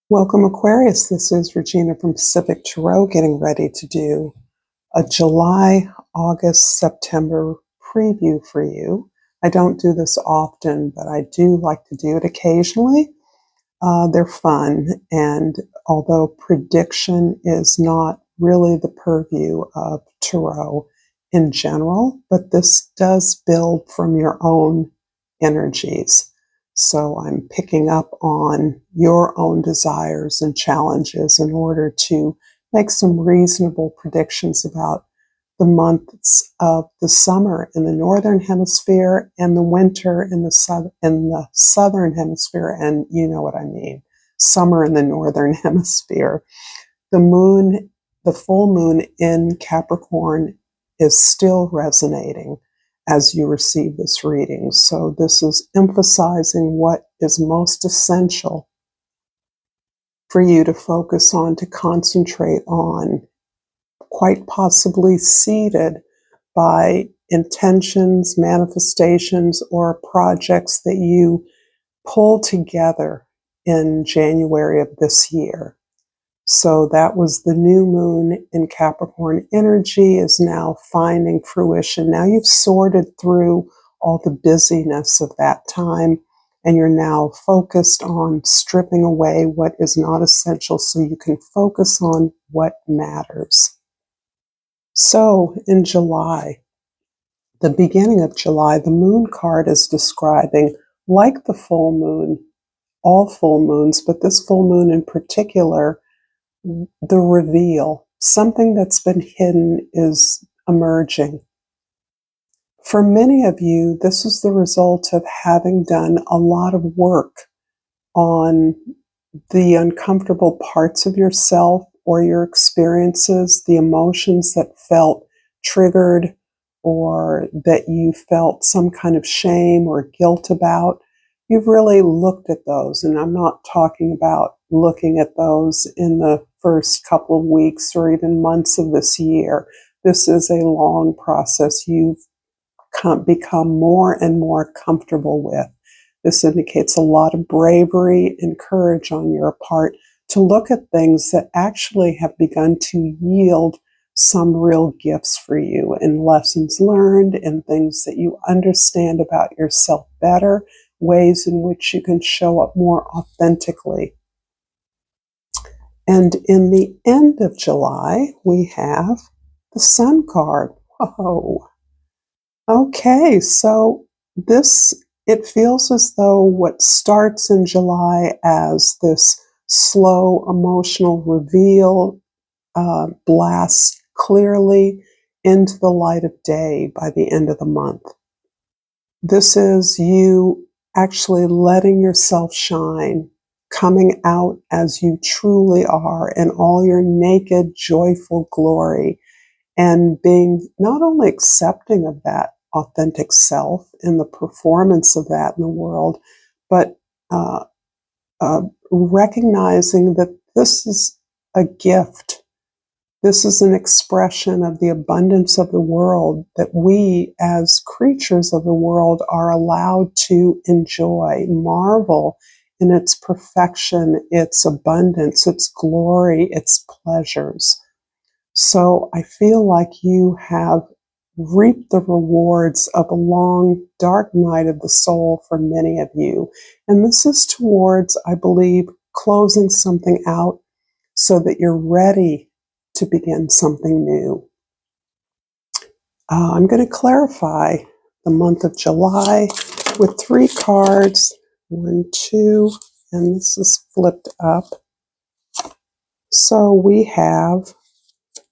Welcome, Aquarius. This is Regina from Pacific Tarot getting ready to do a July, August, September preview for you. I don't do this often, but I do like to do it occasionally. They're fun, and although prediction is not really the purview of tarot in general, but this does build from your own energies. So I'm picking up on your own desires and challenges in order to make some reasonable predictions about the months of the summer in the northern hemisphere and the winter in the southern hemisphere, and you know what I mean, summer in the northern hemisphere. The full moon in Capricorn is still resonating as you receive this reading. So this is emphasizing what is most essential for you to focus on, to concentrate on, quite possibly seeded by intentions, manifestations, or projects that you pulled together in January of this year. So that was the new moon in Capricorn energy is now finding fruition. Now you've sorted through all the busyness of that time, and you're now focused on stripping away what is not essential so you can focus on what matters. So in July, the beginning of July, the moon card is describing, like the full moon, all full moons, but this full moon in particular, the reveal. Something that's been hidden is emerging. For many of you, this is the result of having done a lot of work on the uncomfortable parts of yourself or your experiences, the emotions that felt triggered or that you felt some kind of shame or guilt about. You've really looked at those, and I'm not talking about looking at those in the first couple of weeks or even months of this year. This is a long process you've become more and more comfortable with. This indicates a lot of bravery and courage on your part to look at things that actually have begun to yield some real gifts for you and lessons learned and things that you understand about yourself better, ways in which you can show up more authentically. And in the end of July, we have the Sun card. Whoa. Okay, so it feels as though what starts in July as this slow emotional reveal blasts clearly into the light of day by the end of the month. This is you actually letting yourself shine, coming out as you truly are in all your naked, joyful glory, and being not only accepting of that authentic self and the performance of that in the world, but recognizing that this is a gift. This is an expression of the abundance of the world that we as creatures of the world are allowed to enjoy, marvel in its perfection, its abundance, its glory, its pleasures. So I feel like you have reaped the rewards of a long, dark night of the soul for many of you. And this is towards, I believe, closing something out so that you're ready to begin something new. I'm going to clarify the month of July with 3 cards. 1, 2, and this is flipped up. So we have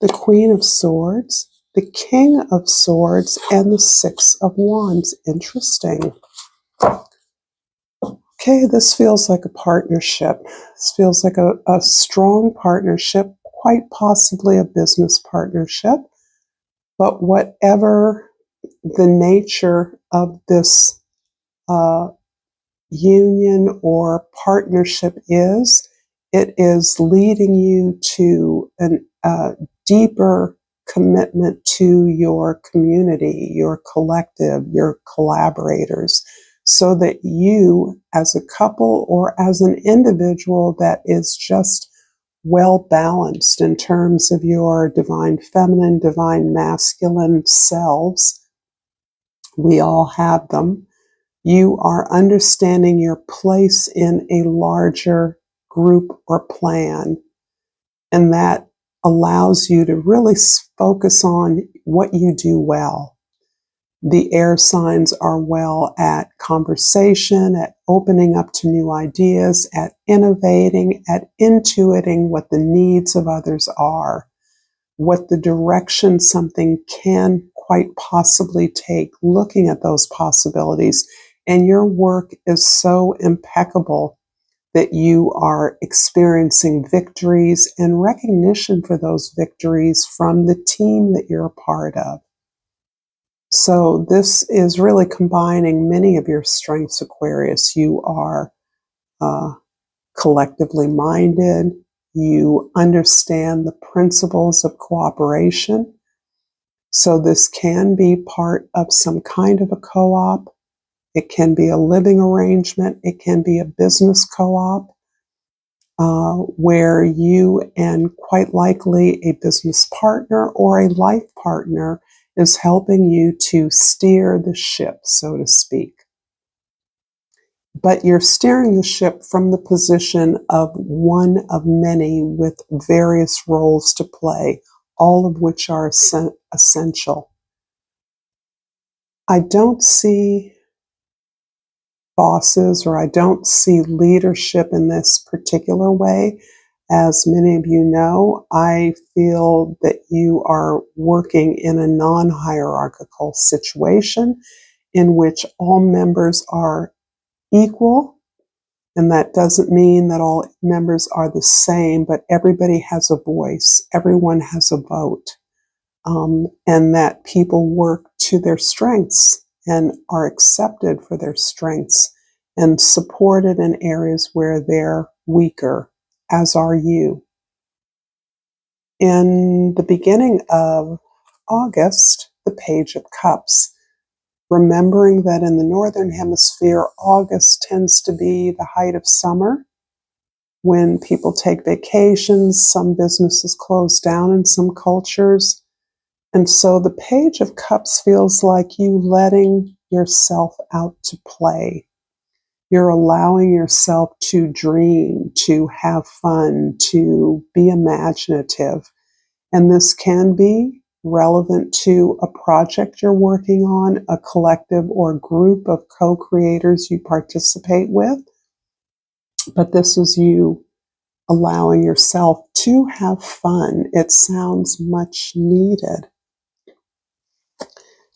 the Queen of Swords, the King of Swords, and the Six of Wands. Interesting. Okay, this feels like a partnership. This feels like a strong partnership, quite possibly a business partnership. But whatever the nature of this union or partnership is, it is leading you to a deeper commitment to your community, your collective, your collaborators. so that you, as a couple or as an individual that is just well balanced in terms of your divine feminine, divine masculine selves, we all have them. You are understanding your place in a larger group or plan, and that allows you to really focus on what you do well. The air signs are well at conversation, at opening up to new ideas, at innovating, at intuiting what the needs of others are, what the direction something can quite possibly take, looking at those possibilities. And your work is so impeccable that you are experiencing victories and recognition for those victories from the team that you're a part of. So this is really combining many of your strengths, Aquarius. You are collectively minded. You understand the principles of cooperation. So this can be part of some kind of a co-op. It can be a living arrangement. It can be a business co-op where you and quite likely a business partner or a life partner is helping you to steer the ship, so to speak. But you're steering the ship from the position of one of many with various roles to play, all of which are essential. I don't see bosses, or I don't see leadership in this particular way. As many of you know, I feel that you are working in a non-hierarchical situation in which all members are equal. And that doesn't mean that all members are the same, but everybody has a voice, everyone has a vote, and that people work to their strengths and are accepted for their strengths and supported in areas where they're weaker, as are you. In the beginning of August, the Page of Cups, remembering that in the Northern Hemisphere, August tends to be the height of summer, when people take vacations, some businesses close down in some cultures. And so the Page of Cups feels like you letting yourself out to play. You're allowing yourself to dream, to have fun, to be imaginative. And this can be relevant to a project you're working on, a collective or group of co-creators you participate with. But this is you allowing yourself to have fun. It sounds much needed.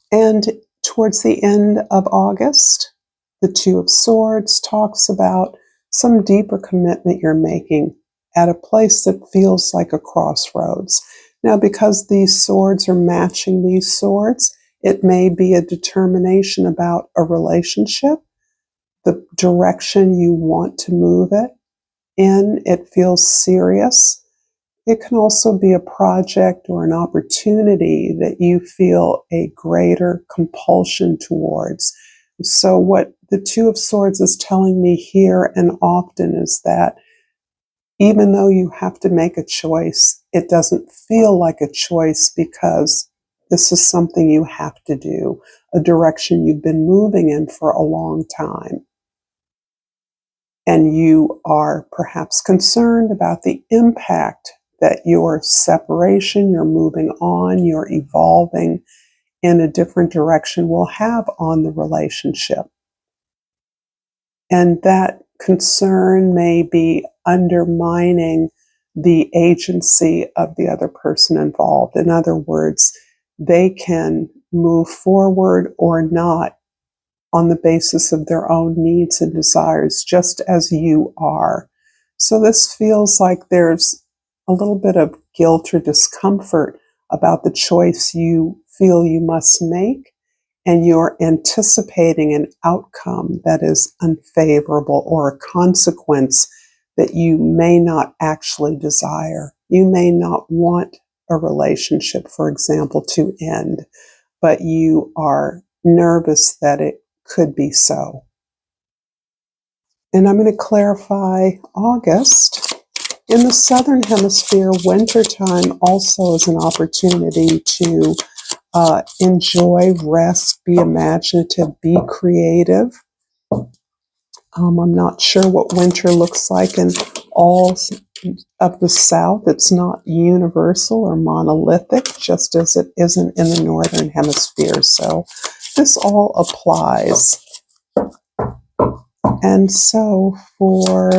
And towards the end of August, the Two of Swords talks about some deeper commitment you're making at a place that feels like a crossroads. Now, because these swords are matching these swords, it may be a determination about a relationship, the direction you want to move it in. It feels serious. It can also be a project or an opportunity that you feel a greater compulsion towards. So what the Two of Swords is telling me here and often is that even though you have to make a choice, it doesn't feel like a choice because this is something you have to do, a direction you've been moving in for a long time. And you are perhaps concerned about the impact that your separation, your moving on, your evolving in a different direction will have on the relationship. And that concern may be undermining the agency of the other person involved. In other words, they can move forward or not on the basis of their own needs and desires, just as you are. So this feels like there's a little bit of guilt or discomfort about the choice you feel you must make, and you're anticipating an outcome that is unfavorable or a consequence that you may not actually desire. You may not want a relationship, for example, to end, but you are nervous that it could be so. And I'm going to clarify August. In the Southern Hemisphere, wintertime also is an opportunity to enjoy, rest, be imaginative, be creative. I'm not sure what winter looks like in all of the South. It's not universal or monolithic, just as it isn't in the Northern Hemisphere. So this all applies. And so for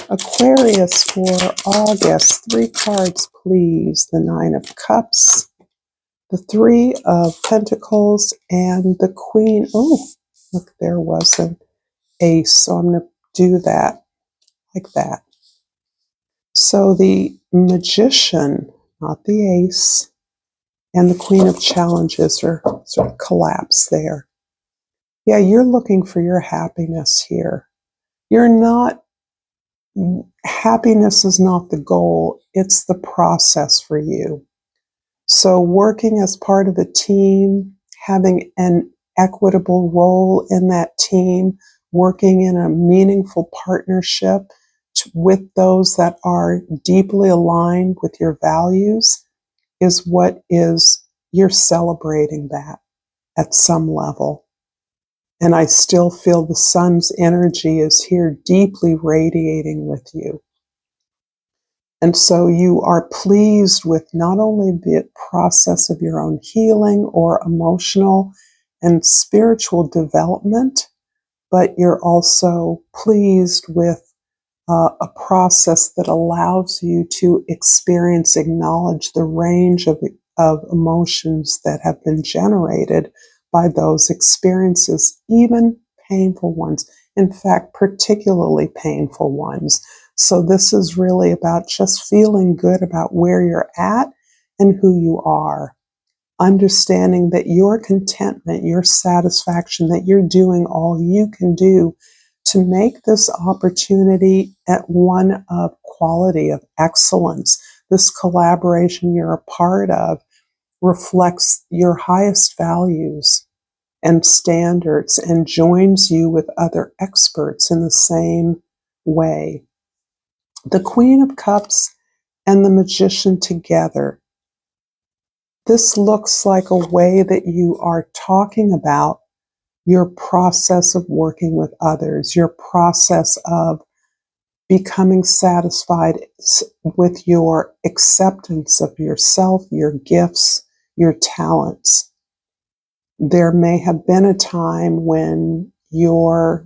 Aquarius for August, 3 cards, please. The 9 of Cups, the 3 of Pentacles, and the Queen. Oh, look, there was an Ace. So I'm going to do that like that. So the Magician, not the Ace, and the Queen of Challenges are sort of collapsed there. Yeah, you're looking for your happiness here. You're not, happiness is not the goal, it's the process for you. So working as part of a team, having an equitable role in that team, working in a meaningful partnership with those that are deeply aligned with your values is what is, you're celebrating that at some level. And I still feel the sun's energy is here deeply radiating with you. And so you are pleased with not only the process of your own healing or emotional and spiritual development, but you're also pleased with a process that allows you to experience, acknowledge the range of emotions that have been generated by those experiences, even painful ones. In fact, particularly painful ones. So this is really about just feeling good about where you're at and who you are. Understanding that your contentment, your satisfaction, that you're doing all you can do to make this opportunity at one of quality, of excellence. This collaboration you're a part of reflects your highest values and standards and joins you with other experts in the same way. The Queen of Cups and the Magician together. This looks like a way that you are talking about your process of working with others, your process of becoming satisfied with your acceptance of yourself, your gifts, your talents. There may have been a time when the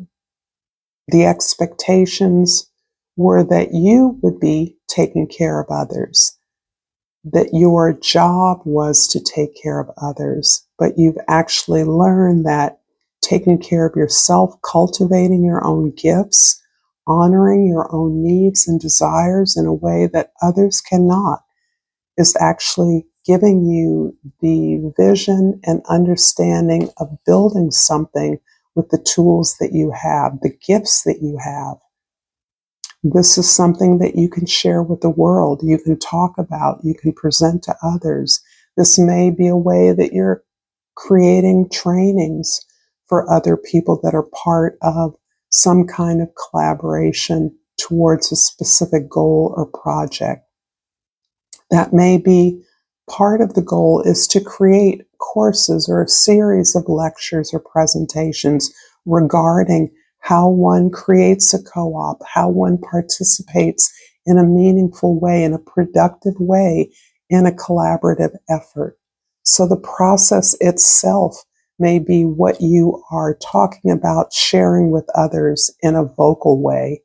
expectations were that you would be taking care of others, that your job was to take care of others, but you've actually learned that taking care of yourself, cultivating your own gifts, honoring your own needs and desires in a way that others cannot, is actually giving you the vision and understanding of building something with the tools that you have, the gifts that you have. This is something that you can share with the world, you can talk about, you can present to others. This may be a way that you're creating trainings for other people that are part of some kind of collaboration towards a specific goal or project. That may be part of the goal is to create courses or a series of lectures or presentations regarding how one creates a co-op, how one participates in a meaningful way, in a productive way, in a collaborative effort. So the process itself may be what you are talking about sharing with others in a vocal way.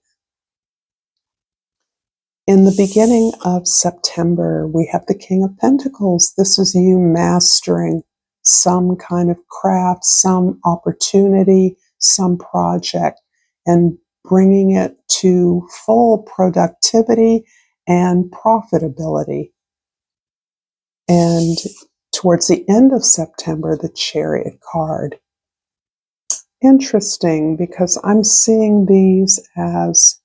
In the beginning of September, we have the King of Pentacles. This is you mastering some kind of craft, some opportunity, some project, and bringing it to full productivity and profitability. And towards the end of September, the Chariot card. Interesting, because I'm seeing these as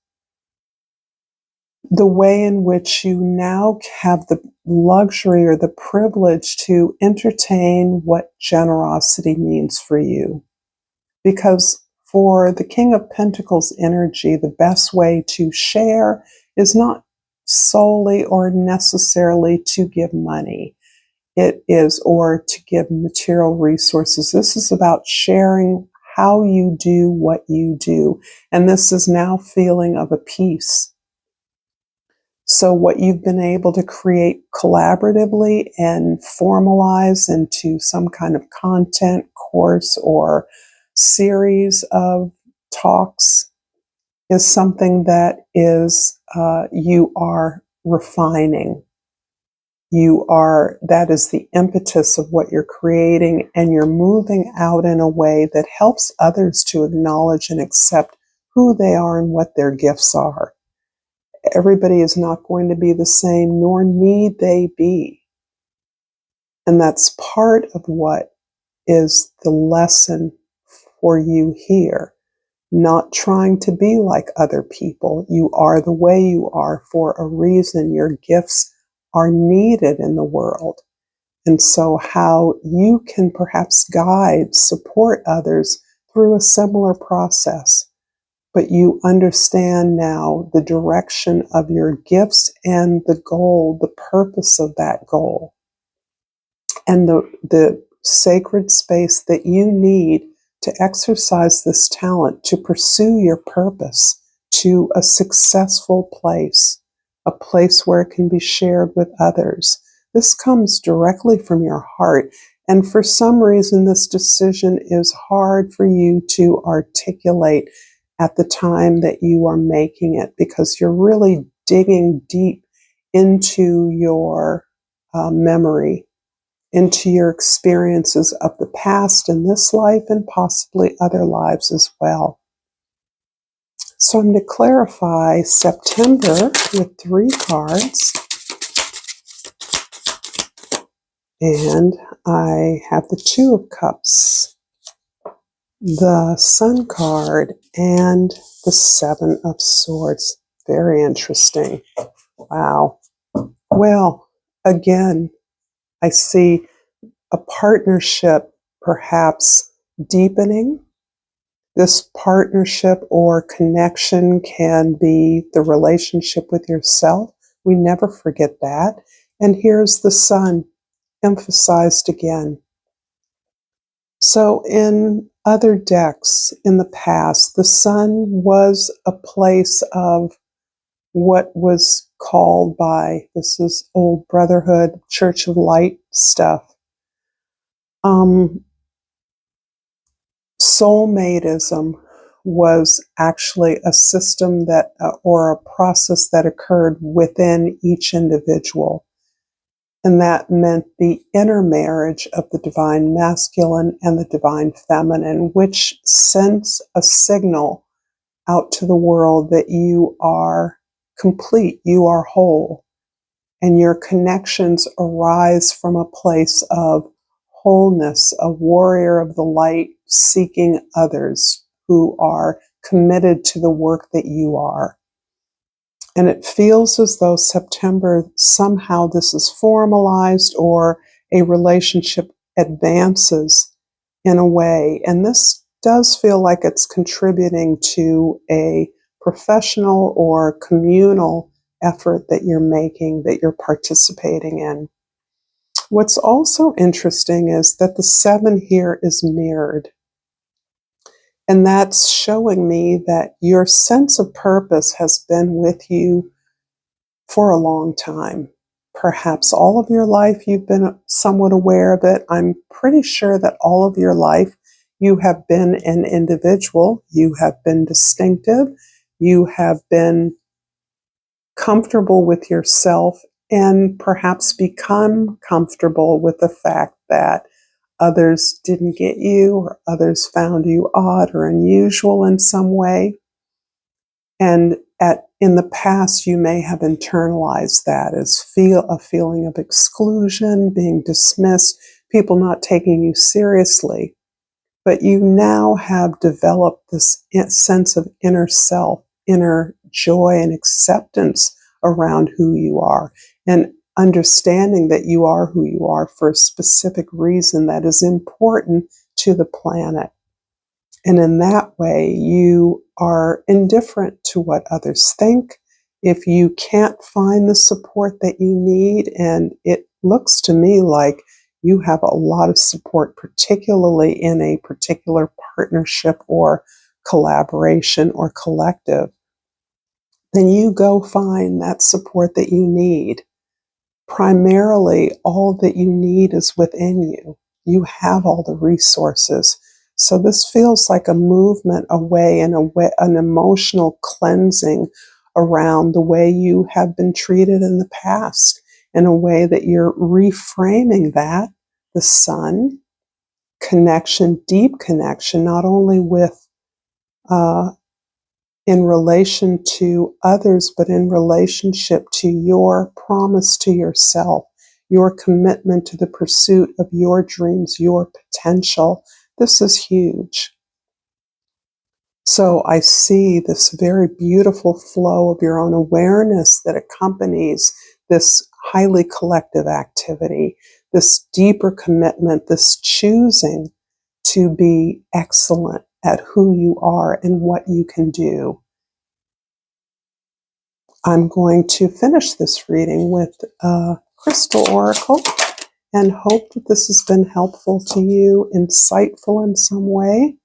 the way in which you now have the luxury or the privilege to entertain what generosity means for you. Because For the King of Pentacles energy, the best way to share is not solely or necessarily to give money. It is, or to give material resources. This is about sharing how you do what you do. And this is now feeling of a peace. So what you've been able to create collaboratively and formalize into some kind of content, course, or series of talks is something that is you are refining. That is the impetus of what you're creating, and you're moving out in a way that helps others to acknowledge and accept who they are and what their gifts are. Everybody is not going to be the same, nor need they be. And that's part of what is the lesson for you here. Not trying to be like other people. You are the way you are for a reason. Your gifts are needed in the world. And so how you can perhaps guide, support others through a similar process. But you understand now the direction of your gifts and the goal, the purpose of that goal, and the sacred space that you need to exercise this talent, to pursue your purpose to a successful place, a place where it can be shared with others. This comes directly from your heart. And for some reason, this decision is hard for you to articulate at the time that you are making it, because you're really digging deep into your memory, into your experiences of the past in this life and possibly other lives as well. So I'm going to clarify September with 3 cards. And I have the 2 of Cups, the Sun card, and the 7 of Swords. Very interesting. Wow. Well, again, I see a partnership perhaps deepening. This partnership or connection can be the relationship with yourself. We never forget that. And here's the Sun emphasized again. So in other decks in the past, the Sun was a place of what was called by, this is old Brotherhood, Church of Light stuff, soulmateism was actually a system that, or a process that occurred within each individual. And that meant the intermarriage of the divine masculine and the divine feminine, which sends a signal out to the world that you are complete, you are whole, and your connections arise from a place of wholeness, a warrior of the light seeking others who are committed to the work that you are. And it feels as though September, somehow this is formalized or a relationship advances in a way. And this does feel like it's contributing to a professional or communal effort that you're making, that you're participating in. What's also interesting is that the 7 here is mirrored. And that's showing me that your sense of purpose has been with you for a long time. Perhaps all of your life you've been somewhat aware of it. I'm pretty sure that all of your life you have been an individual. You have been distinctive. You have been comfortable with yourself and perhaps become comfortable with the fact that others didn't get you, or others found you odd or unusual in some way. And in the past, you may have internalized that as a feeling of exclusion, being dismissed, people not taking you seriously. But you now have developed this sense of inner self, inner joy and acceptance around who you are, and understanding that you are who you are for a specific reason that is important to the planet. And in that way, you are indifferent to what others think. If you can't find the support that you need, and it looks to me like you have a lot of support, particularly in a particular partnership or collaboration or collective, then you go find that support that you need. Primarily, all that you need is within you. You have all the resources. So this feels like a movement away and an emotional cleansing around the way you have been treated in the past, in a way that you're reframing that, the sun, connection, deep connection, not only with in relation to others, but in relationship to your promise to yourself, your commitment to the pursuit of your dreams, your potential. This is huge. So I see this very beautiful flow of your own awareness that accompanies this highly collective activity, this deeper commitment, this choosing to be excellent at who you are and what you can do. I'm going to finish this reading with a crystal oracle and hope that this has been helpful to you, insightful in some way.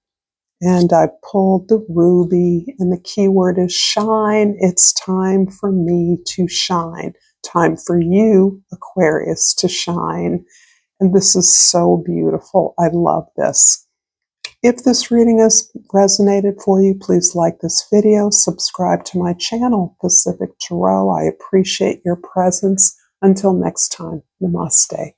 And I pulled the ruby, and the keyword is shine. It's time for me to shine. Time for you, Aquarius, to shine. And this is so beautiful. I love this. If this reading has resonated for you, please like this video, subscribe to my channel, Pacific Tarot. I appreciate your presence. Until next time, namaste.